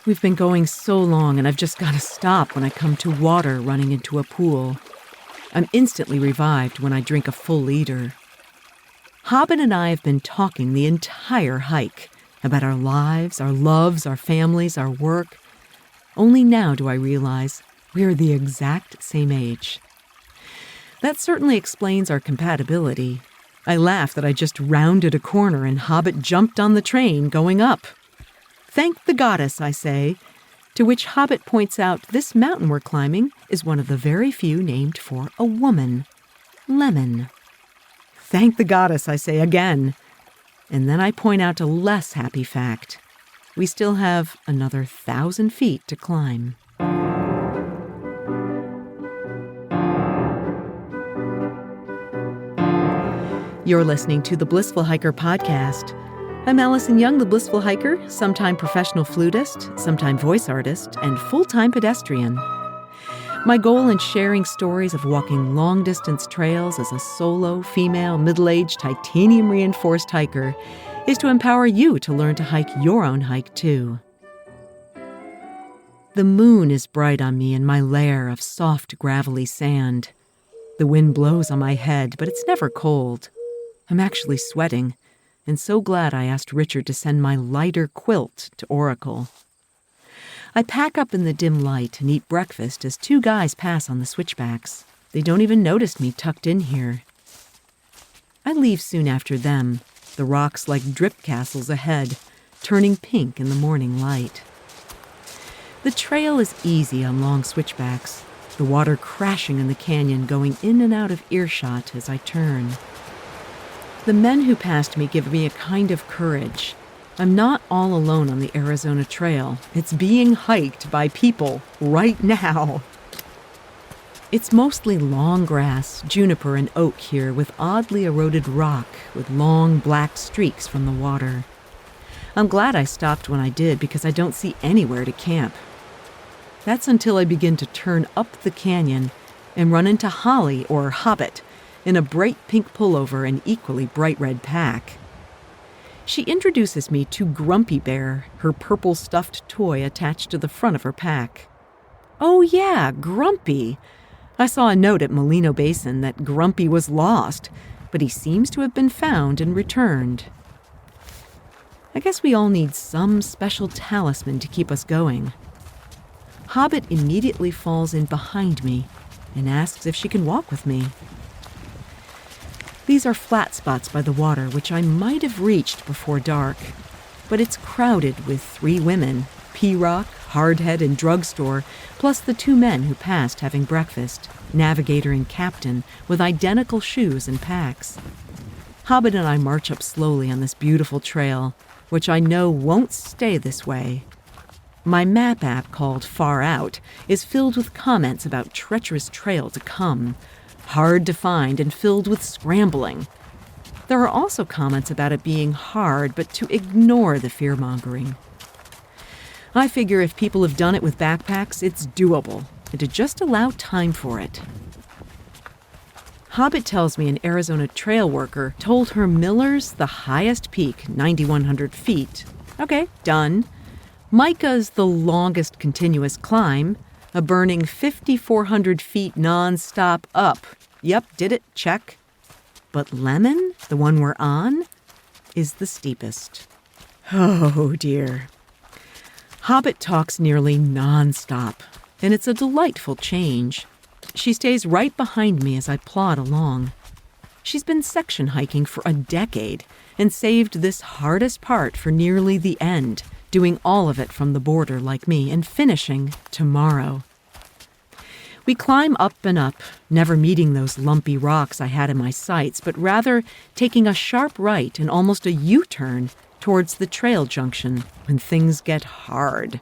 We've been going so long, and I've just got to stop when I come to water running into a pool. I'm instantly revived when I drink a full liter. Hobbit and I have been talking the entire hike about our lives, our loves, our families, our work. Only now do I realize we are the exact same age. That certainly explains our compatibility. I laugh that I just rounded a corner and Hobbit jumped on the train going up. Thank the goddess, I say, to which Hobbit points out this mountain we're climbing is one of the very few named for a woman, Lemmon. Thank the goddess, I say again. And then I point out a less happy fact. We still have another 1,000 feet to climb. You're listening to the Blissful Hiker podcast. I'm Allison Young, the Blissful Hiker, sometime professional flutist, sometime voice artist, and full-time pedestrian. My goal in sharing stories of walking long-distance trails as a solo, female, middle-aged, titanium-reinforced hiker is to empower you to learn to hike your own hike, too. The moon is bright on me in my lair of soft, gravelly sand. The wind blows on my head, but it's never cold. I'm actually sweating, and so glad I asked Richard to send my lighter quilt to Oracle. I pack up in the dim light and eat breakfast as two guys pass on the switchbacks. They don't even notice me tucked in here. I leave soon after them, the rocks like drip castles ahead, turning pink in the morning light. The trail is easy on long switchbacks, the water crashing in the canyon going in and out of earshot as I turn. The men who passed me give me a kind of courage. I'm not all alone on the Arizona Trail. It's being hiked by people right now. It's mostly long grass, juniper, and oak here with oddly eroded rock with long black streaks from the water. I'm glad I stopped when I did because I don't see anywhere to camp. That's until I begin to turn up the canyon and run into Holly or Hobbit in a bright pink pullover and equally bright red pack. She introduces me to Grumpy Bear, her purple stuffed toy attached to the front of her pack. Oh yeah, Grumpy. I saw a note at Molino Basin that Grumpy was lost, but he seems to have been found and returned. I guess we all need some special talisman to keep us going. Hobbit immediately falls in behind me and asks if she can walk with me. These are flat spots by the water, which I might have reached before dark, but it's crowded with 3 women, P-Rock, Hardhead, and Drugstore, plus the 2 men who passed having breakfast, Navigator and Captain, with identical shoes and packs. Hobbit and I march up slowly on this beautiful trail, which I know won't stay this way. My map app called Far Out is filled with comments about treacherous trail to come, hard to find and filled with scrambling. There are also comments about it being hard, but to ignore the fear-mongering. I figure if people have done it with backpacks, it's doable, and to just allow time for it. Hobbit tells me an Arizona trail worker told her Miller's the highest peak, 9,100 feet. Okay, done. Micah's the longest continuous climb, a burning 5,400 feet non-stop up. Yep, did it, check. But Lemmon, the one we're on, is the steepest. Oh dear. Hobbit talks nearly non-stop, and it's a delightful change. She stays right behind me as I plod along. She's been section hiking for a decade and saved this hardest part for nearly the end, doing all of it from the border like me and finishing tomorrow. We climb up and up, never meeting those lumpy rocks I had in my sights, but rather taking a sharp right and almost a U-turn towards the trail junction when things get hard.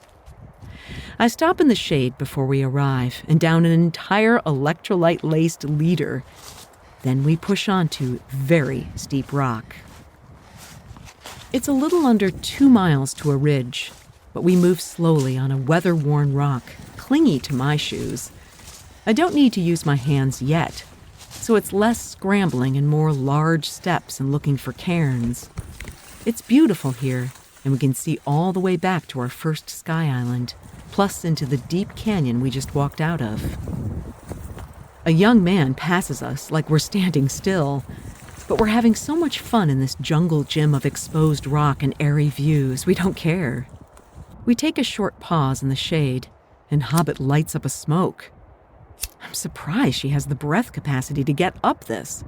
I stop in the shade before we arrive and down an entire electrolyte-laced leader. Then we push onto very steep rock. It's a little under 2 miles to a ridge, but we move slowly on a weather-worn rock, clingy to my shoes. I don't need to use my hands yet, so it's less scrambling and more large steps and looking for cairns. It's beautiful here, and we can see all the way back to our first sky island, plus into the deep canyon we just walked out of. A young man passes us like we're standing still, but we're having so much fun in this jungle gym of exposed rock and airy views, we don't care. We take a short pause in the shade, and Hobbit lights up a smoke. I'm surprised she has the breath capacity to get up this,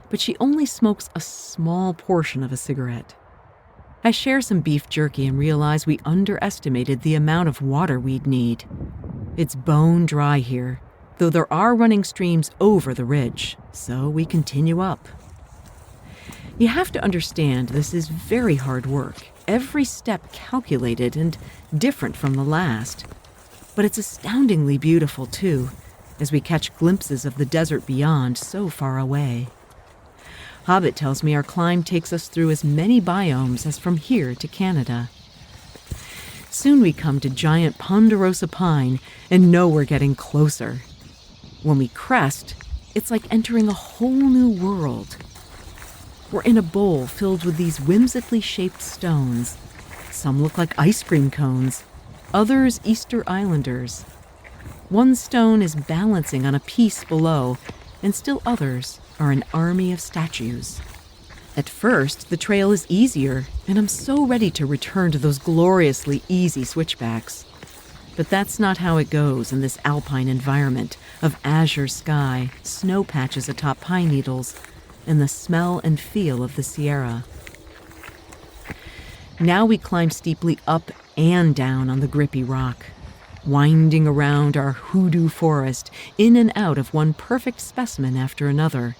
but she only smokes a small portion of a cigarette. I share some beef jerky and realize we underestimated the amount of water we'd need. It's bone dry here, though there are running streams over the ridge, so we continue up. You have to understand this is very hard work, every step calculated and different from the last. But it's astoundingly beautiful, too, as we catch glimpses of the desert beyond so far away. Hobbit tells me our climb takes us through as many biomes as from here to Canada. Soon we come to giant ponderosa pine and know we're getting closer. When we crest, it's like entering a whole new world. We're in a bowl filled with these whimsically shaped stones. Some look like ice cream cones, others Easter Islanders. One stone is balancing on a piece below, and still others are an army of statues. At first, the trail is easier, and I'm so ready to return to those gloriously easy switchbacks. But that's not how it goes in this alpine environment of azure sky, snow patches atop pine needles, and the smell and feel of the Sierra. Now we climb steeply up and down on the grippy rock, winding around our hoodoo forest, in and out of one perfect specimen after another.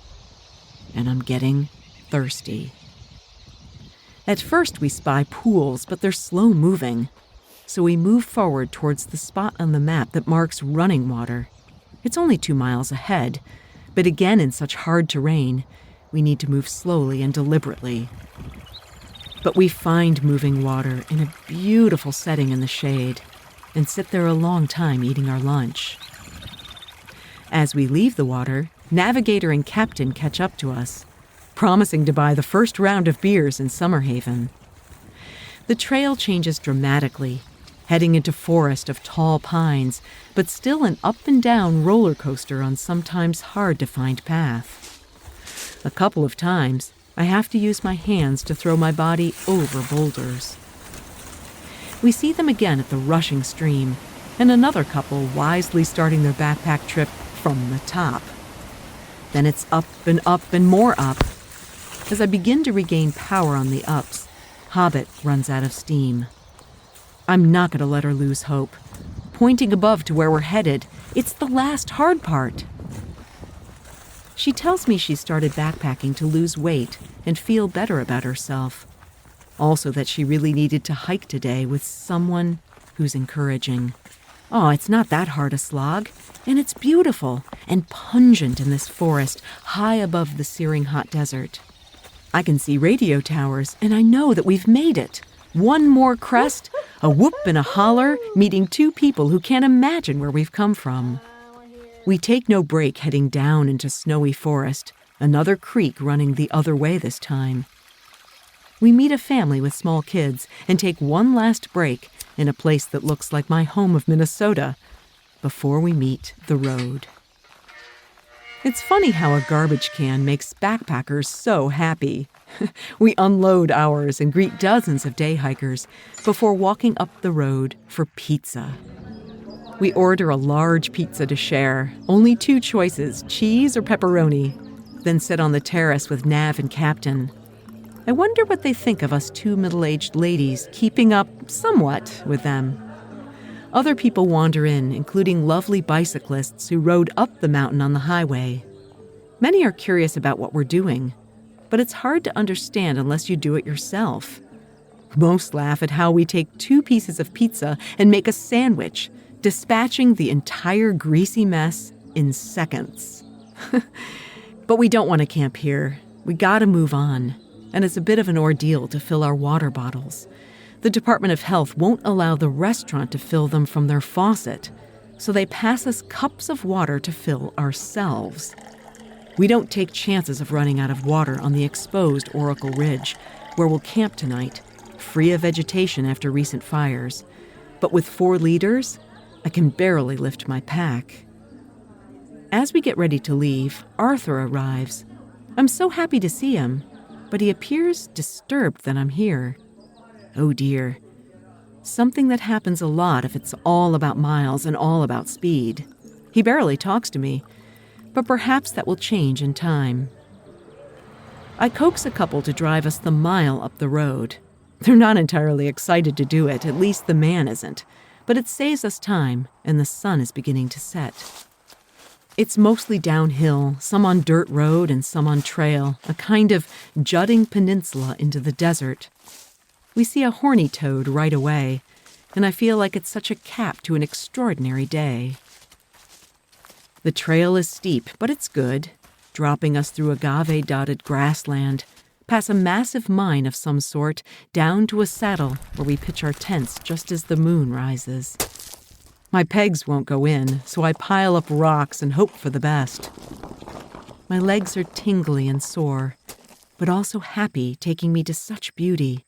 And I'm getting thirsty. At first we spy pools, but they're slow-moving. So we move forward towards the spot on the map that marks running water. It's only 2 miles ahead, but again in such hard terrain, we need to move slowly and deliberately. But we find moving water in a beautiful setting in the shade and sit there a long time eating our lunch. As we leave the water, navigator and captain catch up to us, promising to buy the first round of beers in Summerhaven. The trail changes dramatically, heading into forest of tall pines, but still an up-and-down roller coaster on sometimes hard-to-find path. A couple of times, I have to use my hands to throw my body over boulders. We see them again at the rushing stream, and another couple wisely starting their backpack trip from the top. Then it's up and more up. As I begin to regain power on the ups, Hobbit runs out of steam. I'm not going to let her lose hope. Pointing above to where we're headed, it's the last hard part. She tells me she started backpacking to lose weight and feel better about herself. Also that she really needed to hike today with someone who's encouraging. Oh, it's not that hard a slog, and it's beautiful and pungent in this forest high above the searing hot desert. I can see radio towers, and I know that we've made it. One more crest, a whoop and a holler, meeting 2 people who can't imagine where we've come from. We take no break heading down into snowy forest, another creek running the other way this time. We meet a family with small kids and take one last break in a place that looks like my home of Minnesota before we meet the road. It's funny how a garbage can makes backpackers so happy. We unload ours and greet dozens of day hikers before walking up the road for pizza. We order a large pizza to share, only 2 choices, cheese or pepperoni, then sit on the terrace with Nav and Captain. I wonder what they think of us 2 middle-aged ladies keeping up somewhat with them. Other people wander in, including lovely bicyclists who rode up the mountain on the highway. Many are curious about what we're doing, but it's hard to understand unless you do it yourself. Most laugh at how we take 2 pieces of pizza and make a sandwich, dispatching the entire greasy mess in seconds. But we don't want to camp here. We gotta move on, and it's a bit of an ordeal to fill our water bottles. The Department of Health won't allow the restaurant to fill them from their faucet, so they pass us cups of water to fill ourselves. We don't take chances of running out of water on the exposed Oracle Ridge, where we'll camp tonight, free of vegetation after recent fires. But with 4 leaders, I can barely lift my pack. As we get ready to leave, Arthur arrives. I'm so happy to see him, but he appears disturbed that I'm here. Oh dear. Something that happens a lot if it's all about miles and all about speed. He barely talks to me, but perhaps that will change in time. I coax a couple to drive us the mile up the road. They're not entirely excited to do it, at least the man isn't, but it saves us time, and the sun is beginning to set. It's mostly downhill, some on dirt road and some on trail, a kind of jutting peninsula into the desert. We see a horny toad right away, and I feel like it's such a cap to an extraordinary day. The trail is steep, but it's good, dropping us through agave-dotted grassland, past a massive mine of some sort, down to a saddle where we pitch our tents just as the moon rises. My pegs won't go in, so I pile up rocks and hope for the best. My legs are tingly and sore, but also happy, taking me to such beauty.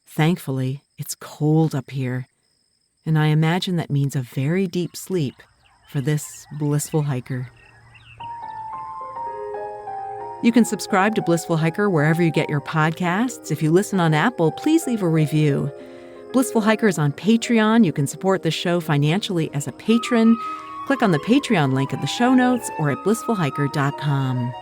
Thankfully, it's cold up here, and I imagine that means a very deep sleep for this blissful hiker. You can subscribe to Blissful Hiker wherever you get your podcasts. If you listen on Apple, please leave a review. Blissful Hiker is on Patreon. You can support the show financially as a patron. Click on the Patreon link in the show notes or at blissfulhiker.com.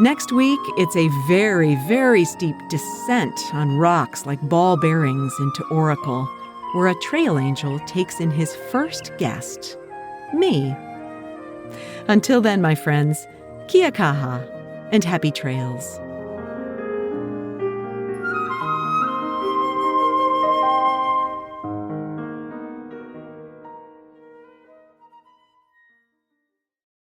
Next week, it's a very, very steep descent on rocks like ball bearings into Oracle, where a trail angel takes in his first guest, me. Until then, my friends, kia kaha and happy trails.